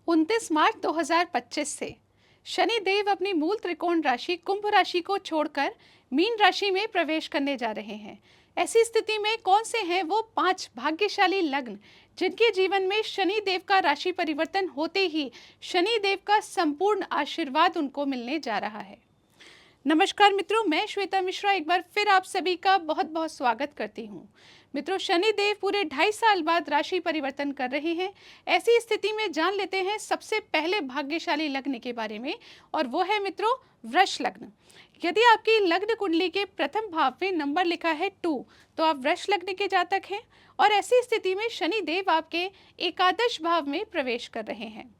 29 मार्च 2025 से शनि देव अपनी मूल त्रिकोण राशि कुंभ राशि को छोड़कर मीन राशि में प्रवेश करने जा रहे हैं। ऐसी स्थिति में कौन से हैं वो 5 भाग्यशाली लग्न जिनके जीवन में शनि देव का राशि परिवर्तन होते ही शनि देव का संपूर्ण आशीर्वाद उनको मिलने जा रहा है। नमस्कार मित्रों, मैं श्वेता मिश्रा एक बार फिर आप सभी का बहुत बहुत स्वागत करती हूँ। मित्रों, शनि देव पूरे 2.5 साल बाद राशि परिवर्तन कर रहे हैं। ऐसी स्थिति में जान लेते हैं सबसे पहले भाग्यशाली लग्न के बारे में, और वो है मित्रों वृष लग्न। यदि आपकी लग्न कुंडली के प्रथम भाव में नंबर लिखा है 2, तो आप वृष लग्न के जातक हैं। और ऐसी स्थिति में शनि देव आपके एकादश भाव में प्रवेश कर रहे हैं।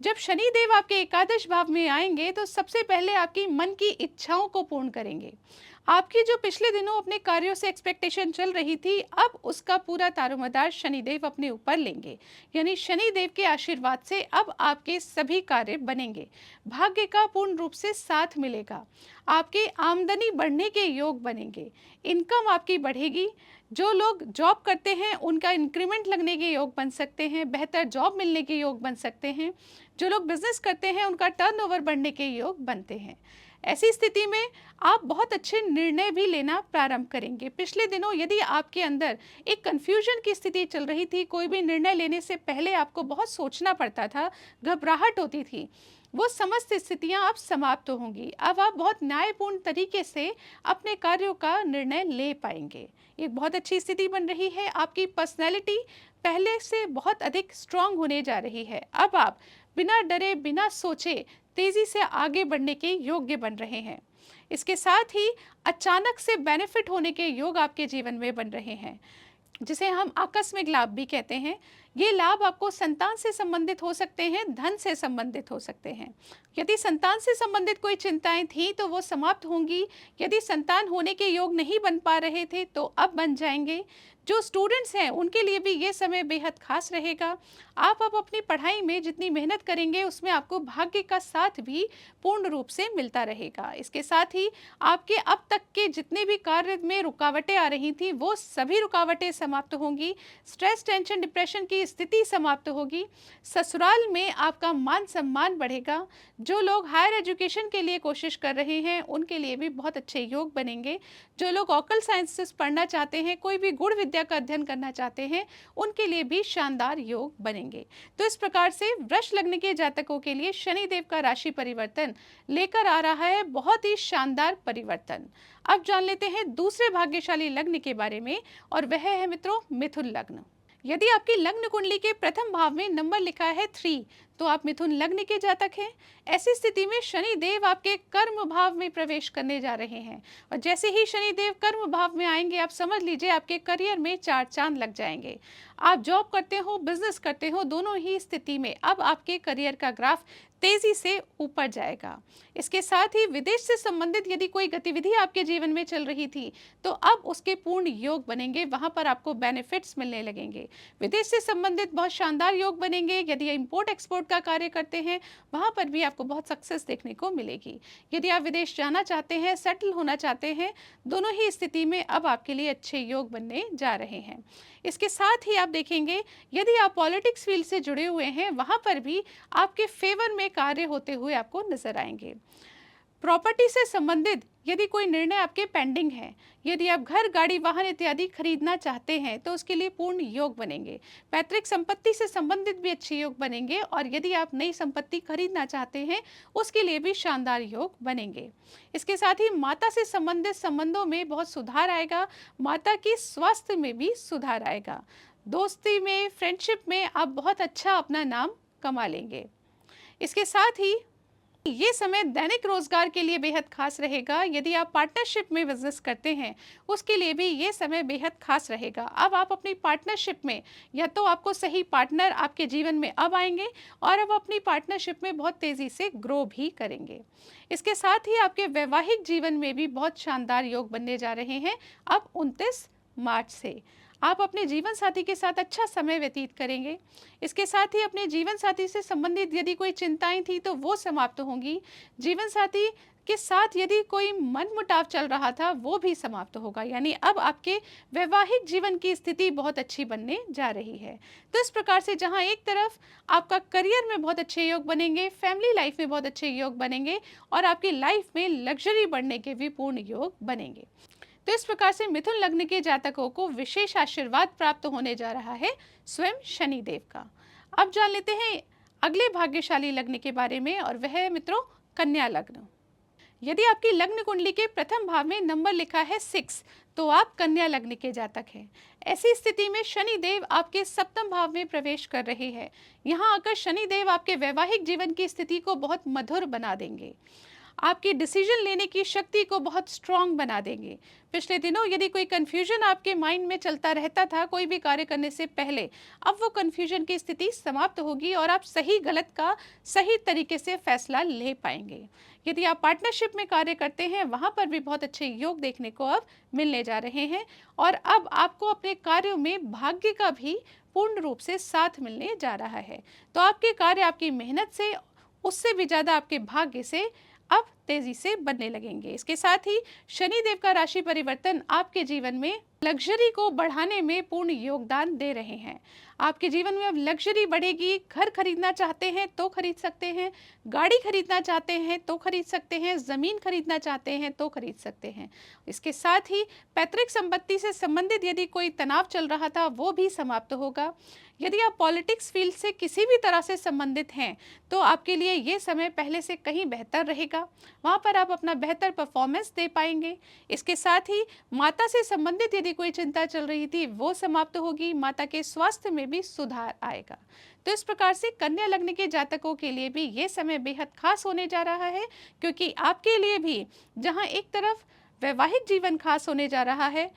जब शनि देव आपके एकादश भाव में आएंगे तो सबसे पहले आपकी मन की इच्छाओं को पूर्ण करेंगे। आपकी जो पिछले दिनों अपने कार्यों से एक्सपेक्टेशन चल रही थी, अब उसका पूरा दारोमदार शनिदेव अपने ऊपर लेंगे। यानी शनिदेव के आशीर्वाद से अब आपके सभी कार्य बनेंगे। भाग्य का पूर्ण रूप से साथ मिलेगा। आपके आमदनी बढ़ने के योग बनेंगे। इनकम आपकी बढ़ेगी। जो लोग जॉब करते हैं उनका इंक्रीमेंट लगने के योग बन सकते हैं, बेहतर जॉब मिलने के योग बन सकते हैं। जो लोग बिजनेस करते हैं उनका टर्नओवर बढ़ने के योग बनते हैं। ऐसी स्थिति में आप बहुत अच्छे निर्णय भी लेना प्रारंभ करेंगे। पिछले दिनों यदि आपके अंदर एक कंफ्यूजन की स्थिति चल रही थी, कोई भी निर्णय लेने से पहले आपको बहुत सोचना पड़ता था, घबराहट होती थी, वो समस्त स्थितियां अब समाप्त होंगी। अब आप बहुत न्यायपूर्ण तरीके से अपने कार्यों का निर्णय ले पाएंगे। एक बहुत अच्छी स्थिति बन रही है। आपकी पर्सनैलिटी पहले से बहुत अधिक स्ट्रांग होने जा रही है। अब आप बिना डरे बिना सोचे तेजी से आगे बढ़ने के योग्य बन रहे हैं। इसके साथ ही अचानक से बेनिफिट होने के योग आपके जीवन में बन रहे हैं, जिसे हम आकस्मिक लाभ भी कहते हैं। ये लाभ आपको संतान से संबंधित हो सकते हैं, धन से संबंधित हो सकते हैं। यदि संतान से संबंधित कोई चिंताएं थी तो वो समाप्त होंगी। यदि संतान होने के योग नहीं बन पा रहे थे तो अब बन जाएंगे। जो स्टूडेंट्स हैं उनके लिए भी ये समय बेहद खास रहेगा। आप अब अपनी पढ़ाई में जितनी मेहनत करेंगे उसमें आपको भाग्य का साथ भी पूर्ण रूप से मिलता रहेगा। इसके साथ ही आपके अब तक के जितने भी कार्य में रुकावटें आ रही थी वो सभी रुकावटें समाप्त होंगी। स्ट्रेस, टेंशन, डिप्रेशन की स्थिति समाप्त होगी। ससुराल में आपका मान सम्मान बढ़ेगा। जो लोग हायर एजुकेशन के लिए कोशिश कर रहे हैं उनके लिए भी बहुत अच्छे योग बनेंगे। जो लोग ऑकल्ट साइंसेस पढ़ना चाहते हैं, कोई भी गुण विद्या का अध्ययन करना चाहते हैं, उनके लिए भी शानदार योग बनेंगे। तो इस प्रकार से वृष लग्न के जातकों के लिए शनिदेव का राशि परिवर्तन लेकर आ रहा है बहुत ही शानदार परिवर्तन। अब जान लेते हैं दूसरे भाग्यशाली लग्न के बारे में, और वह है मित्रों मिथुन लग्न। यदि आपकी लग्न कुंडली के प्रथम भाव में नंबर लिखा है 3, तो आप मिथुन लग्न के जातक हैं। ऐसी स्थिति में शनि देव आपके कर्म भाव में प्रवेश करने जा रहे हैं, और जैसे ही शनि देव कर्म भाव में आएंगे आप समझ लीजिए आपके करियर में 4 चांद लग जाएंगे। आप जॉब करते हो, बिजनेस करते हो, दोनों ही स्थिति में अब आपके करियर का ग्राफ तेजी से ऊपर जाएगा। इसके साथ ही विदेश से संबंधित यदि कोई गतिविधि आपके जीवन में चल रही थी तो अब उसके पूर्ण योग बनेंगे। वहां पर आपको बेनिफिट्स मिलने लगेंगे। विदेश से संबंधित बहुत शानदार योग बनेंगे। यदि इंपोर्ट एक्सपोर्ट का कार्य करते हैं वहां पर भी आपको बहुत सक्सेस देखने को मिलेगी। यदि आप विदेश जाना चाहते हैं, सेटल होना चाहते हैं, दोनों ही स्थिति में अब आपके लिए अच्छे योग बनने जा रहे हैं। इसके साथ ही आप देखेंगे यदि आप पॉलिटिक्स फील्ड से जुड़े हुए हैं वहां पर भी आपके फेवर में कार्य होते हुए आपको नजर आएंगे। प्रॉपर्टी से संबंधित यदि कोई निर्णय आपके पेंडिंग है, यदि आप घर, गाड़ी, वाहन इत्यादि खरीदना चाहते हैं तो उसके लिए पूर्ण योग बनेंगे। पैतृक संपत्ति से संबंधित भी अच्छे योग बनेंगे, और यदि आप नई संपत्ति खरीदना चाहते हैं उसके लिए भी शानदार योग बनेंगे। इसके साथ ही माता से संबंधित संबंधों में बहुत सुधार आएगा। माता की स्वास्थ्य में भी सुधार आएगा। दोस्ती में, फ्रेंडशिप में आप बहुत अच्छा अपना नाम कमा लेंगे। इसके साथ ही ये समय दैनिक रोजगार के लिए बेहद खास रहेगा। यदि आप पार्टनरशिप में बिजनेस करते हैं उसके लिए भी ये समय बेहद खास रहेगा। अब आप अपनी पार्टनरशिप में, या तो आपको सही पार्टनर आपके जीवन में अब आएंगे और अब अपनी पार्टनरशिप में बहुत तेजी से ग्रो भी करेंगे। इसके साथ ही आपके वैवाहिक जीवन में भी बहुत शानदार योग बनने जा रहे हैं अब 29 मार्च से। आप अपने जीवन साथी के साथ अच्छा समय व्यतीत करेंगे। इसके साथ ही अपने जीवन साथी से संबंधित यदि कोई चिंताएं थी तो वो समाप्त होंगी। जीवन साथी के साथ यदि कोई मनमुटाव चल रहा था वो भी समाप्त होगा, यानी अब आपके वैवाहिक जीवन की स्थिति बहुत अच्छी बनने जा रही है। तो इस प्रकार से जहां एक तरफ आपका करियर में बहुत अच्छे योग बनेंगे, फैमिली लाइफ में बहुत अच्छे योग बनेंगे और आपकी लाइफ में लग्जरी बढ़ने के भी पूर्ण योग बनेंगे। तो इस प्रकार से मिथुन लग्न के जातकों को विशेष आशीर्वाद प्राप्त होने जा रहा है स्वयं शनिदेव का। अब जान लेते हैं अगले भाग्यशाली लग्न के बारे में, और वह है मित्रों कन्या लग्न। यदि आपकी लग्न कुंडली के प्रथम भाव में नंबर लिखा है 6 तो आप कन्या लग्न के जातक हैं। ऐसी स्थिति में शनिदेव आपके सप्तम भाव में प्रवेश कर रहे हैं। यहाँ आकर शनिदेव आपके वैवाहिक जीवन की स्थिति को बहुत मधुर बना देंगे, आपकी डिसीजन लेने की शक्ति को बहुत स्ट्रांग बना देंगे। पिछले दिनों यदि कोई कंफ्यूजन आपके माइंड में चलता रहता था कोई भी कार्य करने से पहले, अब वो कंफ्यूजन की स्थिति समाप्त होगी और आप सही गलत का सही तरीके से फैसला ले पाएंगे। यदि आप पार्टनरशिप में कार्य करते हैं वहां पर भी बहुत अच्छे योग देखने को अब मिलने जा रहे हैं, और अब आपको अपने कार्यों में भाग्य का भी पूर्ण रूप से साथ मिलने जा रहा है। तो आपके कार्य आपकी मेहनत से, उससे भी ज्यादा आपके भाग्य से अब तेजी से बनने लगेंगे। इसके साथ ही शनिदेव का राशि परिवर्तन आपके जीवन में लग्जरी को बढ़ाने में पूर्ण योगदान दे रहे हैं। आपके जीवन में अब लग्जरी बढ़ेगी। घर खरीदना चाहते हैं तो खरीद सकते हैं, गाड़ी खरीदना चाहते हैं तो खरीद सकते हैं, जमीन खरीदना चाहते हैं तो खरीद सकते हैं। इसके साथ ही पैतृक संपत्ति से संबंधित यदि कोई तनाव चल रहा था वो भी समाप्त होगा। यदि आप पॉलिटिक्स फील्ड से किसी भी तरह से संबंधित हैं तो आपके लिए ये समय पहले से कहीं बेहतर रहेगा, वहाँ पर आप अपना बेहतर परफॉर्मेंस दे पाएंगे। इसके साथ ही माता से संबंधित यदि कोई चिंता चल रही थी वो समाप्त होगी, माता के स्वास्थ्य में भी सुधार आएगा। तो इस प्रकार से कन्या लग्न के जातकों के लिए भी ये समय बेहद खास होने जा रहा है, क्योंकि आपके लिए भी जहाँ एक तरफ वैवाहिक जीवन खास होने जा रहा है,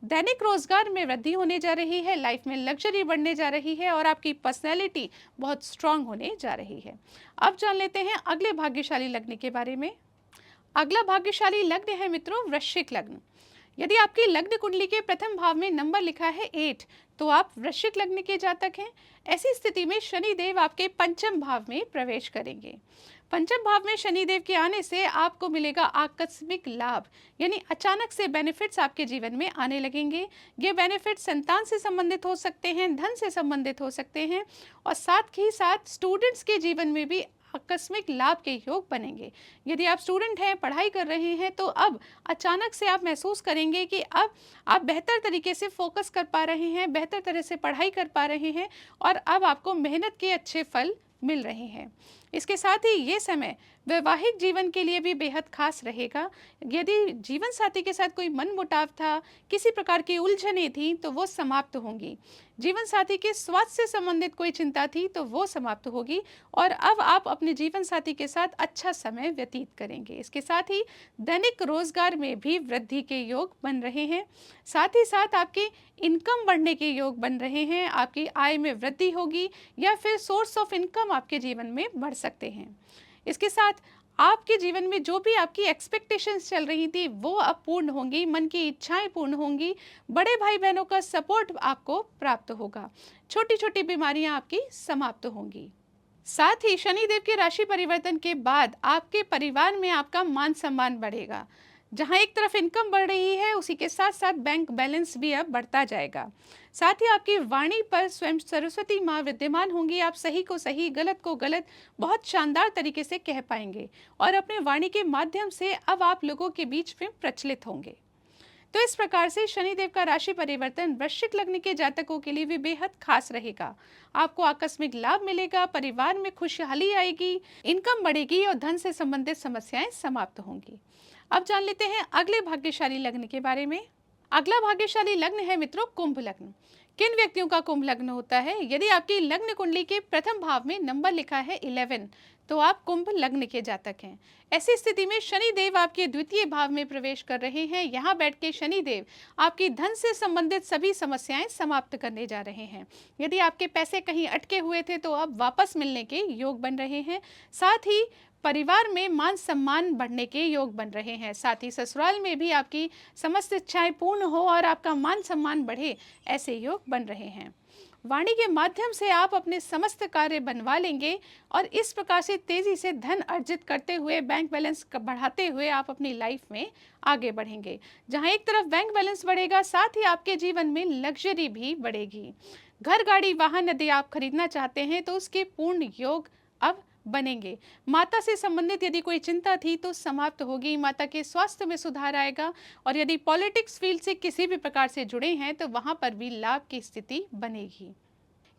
दैनिक रोजगार में वृद्धि होने जा रही है, लाइफ में लग्जरी बढ़ने जा रही है और आपकी पर्सनैलिटी बहुत स्ट्रांग होने जा रही है। अब जान लेते हैं अगले भाग्यशाली लग्न के बारे में। अगला भाग्यशाली लग्न है मित्रों वृश्चिक लग्न। यदि आपकी लग्न कुंडली के प्रथम भाव में नंबर लिखा है 8 तो आप वृश्चिक लग्न के जातक हैं। ऐसी स्थिति में शनिदेव आपके पंचम भाव में प्रवेश करेंगे। पंचम भाव में शनिदेव के आने से आपको मिलेगा आकस्मिक लाभ, यानी अचानक से बेनिफिट्स आपके जीवन में आने लगेंगे। ये बेनिफिट संतान से संबंधित हो सकते हैं, धन से संबंधित हो सकते हैं, और साथ ही साथ स्टूडेंट्स के जीवन में भी आकस्मिक लाभ के योग बनेंगे। यदि आप स्टूडेंट हैं, पढ़ाई कर रहे हैं, तो अब अचानक से आप महसूस करेंगे कि अब आप बेहतर तरीके से फोकस कर पा रहे हैं, बेहतर तरह से पढ़ाई कर पा रहे हैं और अब आपको मेहनत के अच्छे फल मिल रहे हैं। इसके साथ ही ये समय वैवाहिक जीवन के लिए भी बेहद खास रहेगा। यदि जीवन साथी के साथ कोई मनमुटाव था, किसी प्रकार की उलझनें थी तो वो समाप्त होंगी। जीवन साथी के स्वास्थ्य से संबंधित कोई चिंता थी तो वो समाप्त होगी और अब आप अपने जीवन साथी के साथ अच्छा समय व्यतीत करेंगे। इसके साथ ही दैनिक रोजगार में भी वृद्धि के योग बन रहे हैं। साथ ही साथ आपकी इनकम बढ़ने के योग बन रहे हैं। आपकी आय में वृद्धि होगी या फिर सोर्स ऑफ इनकम आपके जीवन में बढ़ सकते हैं। इसके साथ आपके जीवन में जो भी आपकी एक्सपेक्टेशंस चल रही थी वो अब पूर्ण होंगी, मन की इच्छाएं पूर्ण होंगी, बड़े भाई बहनों का सपोर्ट आपको प्राप्त होगा, छोटी छोटी बीमारियां आपकी समाप्त होंगी। साथ ही शनिदेव के राशि परिवर्तन के बाद आपके परिवार में आपका मान सम्मान बढ़ेगा। जहां एक तरफ इनकम बढ़ रही है उसी के साथ साथ बैंक बैलेंस भी अब बढ़ता जाएगा। साथ ही आपकी वाणी पर स्वयं सरस्वती माँ विद्यमान होंगी। आप सही को सही, गलत को गलत बहुत शानदार तरीके से कह पाएंगे और अपने वाणी के माध्यम से अब आप लोगों के बीच में प्रचलित होंगे। तो इस प्रकार से शनिदेव का राशि परिवर्तन वृश्चिक लग्न के जातकों के लिए भी बेहद खास रहेगा। आपको आकस्मिक लाभ मिलेगा, परिवार में खुशहाली आएगी, इनकम बढ़ेगी और धन से संबंधित समस्याएं समाप्त होंगी। अब जान लेते हैं अगले भाग्यशाली लग्न के बारे में। अगला भाग्यशाली लग्न है मित्रों कुंभ लग्न। किन व्यक्तियों का कुंभ लग्न होता है? यदि आपकी लग्न कुंडली के प्रथम भाव में नंबर लिखा है 11 तो आप कुंभ लग्न के जातक हैं। ऐसी स्थिति में शनि देव आपके द्वितीय भाव में प्रवेश कर रहे हैं। यहाँ बैठ के शनि देव आपकी धन से संबंधित सभी समस्याएं समाप्त करने जा रहे हैं। यदि आपके पैसे कहीं अटके हुए थे तो अब वापस मिलने के योग बन रहे हैं। साथ ही परिवार में मान सम्मान बढ़ने के योग बन रहे हैं। साथ ही ससुराल में भी आपकी समस्त इच्छाएं पूर्ण हो और आपका मान सम्मान बढ़े, ऐसे योग बन रहे हैं। वाणी के माध्यम से आप अपने समस्त कार्य बनवा लेंगे और इस प्रकार से तेजी से धन अर्जित करते हुए, बैंक बैलेंस बढ़ाते हुए आप अपनी लाइफ में आगे बढ़ेंगे। जहां एक तरफ बैंक बैलेंस बढ़ेगा, साथ ही आपके जीवन में लग्जरी भी बढ़ेगी। घर, गाड़ी, वाहन यदि आप खरीदना चाहते हैं तो उसके पूर्ण योग अब बनेंगे। माता से संबंधित यदि कोई चिंता थी तो समाप्त होगी। माता के स्वास्थ्य में सुधार आएगा और यदि पॉलिटिक्स फील्ड से किसी भी प्रकार से जुड़े हैं तो वहां पर भी लाभ की स्थिति बनेगी।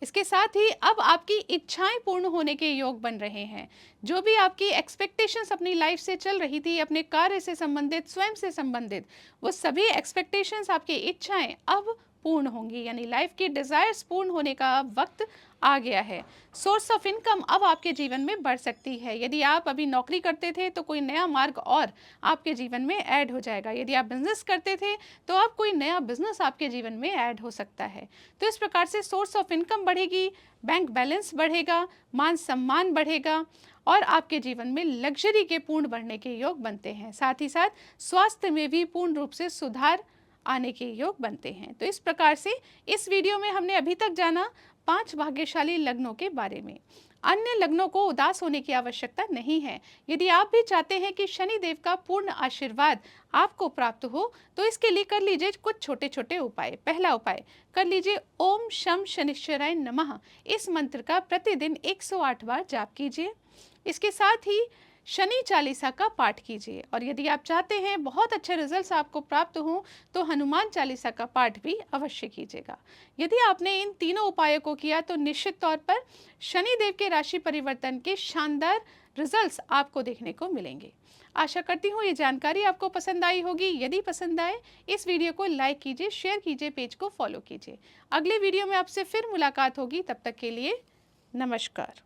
इसके साथ ही अब आपकी इच्छाएं पूर्ण होने के योग बन रहे हैं। जो भी आपकी एक्सपेक्टेशंस अपनी लाइफ से चल रही थी, अपने कार्य से संबंधित, स्वयं से संबंधित, वो सभी एक्सपेक्टेशंस, आपकी इच्छाएं अब पूर्ण होंगी। यानी लाइफ की डिजायर्स पूर्ण होने का अब वक्त आ गया है। सोर्स ऑफ इनकम अब आपके जीवन में बढ़ सकती है। यदि आप अभी नौकरी करते थे तो कोई नया मार्ग और आपके जीवन में ऐड हो जाएगा। यदि आप बिजनेस करते थे तो अब कोई नया बिजनेस आपके जीवन में ऐड हो सकता है। तो इस प्रकार से सोर्स ऑफ इनकम बढ़ेगी, बैंक बैलेंस बढ़ेगा, मान सम्मान बढ़ेगा और आपके जीवन में लग्जरी के पूर्ण बढ़ने के योग बनते हैं। साथ ही साथ स्वास्थ्य में भी पूर्ण रूप से सुधार आने के योग बनते हैं। तो इस प्रकार से इस वीडियो में हमने अभी तक जाना 5 भाग्यशाली लग्नों के बारे में। अन्य लग्नों को उदास होने की आवश्यकता नहीं है। यदि आप भी चाहते हैं कि शनि देव का पूर्ण आशीर्वाद आपको प्राप्त हो तो इसके लिए कर लीजिए कुछ छोटे छोटे उपाय। पहला उपाय कर लीजिए ओम शम शनिश्चराय नमः, इस मंत्र का प्रतिदिन 108 बार जाप कीजिए। इसके साथ ही शनि चालीसा का पाठ कीजिए और यदि आप चाहते हैं बहुत अच्छे रिजल्ट्स आपको प्राप्त हों तो हनुमान चालीसा का पाठ भी अवश्य कीजिएगा। यदि आपने इन तीनों उपायों को किया तो निश्चित तौर पर शनि देव के राशि परिवर्तन के शानदार रिजल्ट्स आपको देखने को मिलेंगे। आशा करती हूँ ये जानकारी आपको पसंद आई होगी। यदि पसंद आए इस वीडियो को लाइक कीजिए, शेयर कीजिए, पेज को फॉलो कीजिए। अगले वीडियो में आपसे फिर मुलाकात होगी। तब तक के लिए नमस्कार।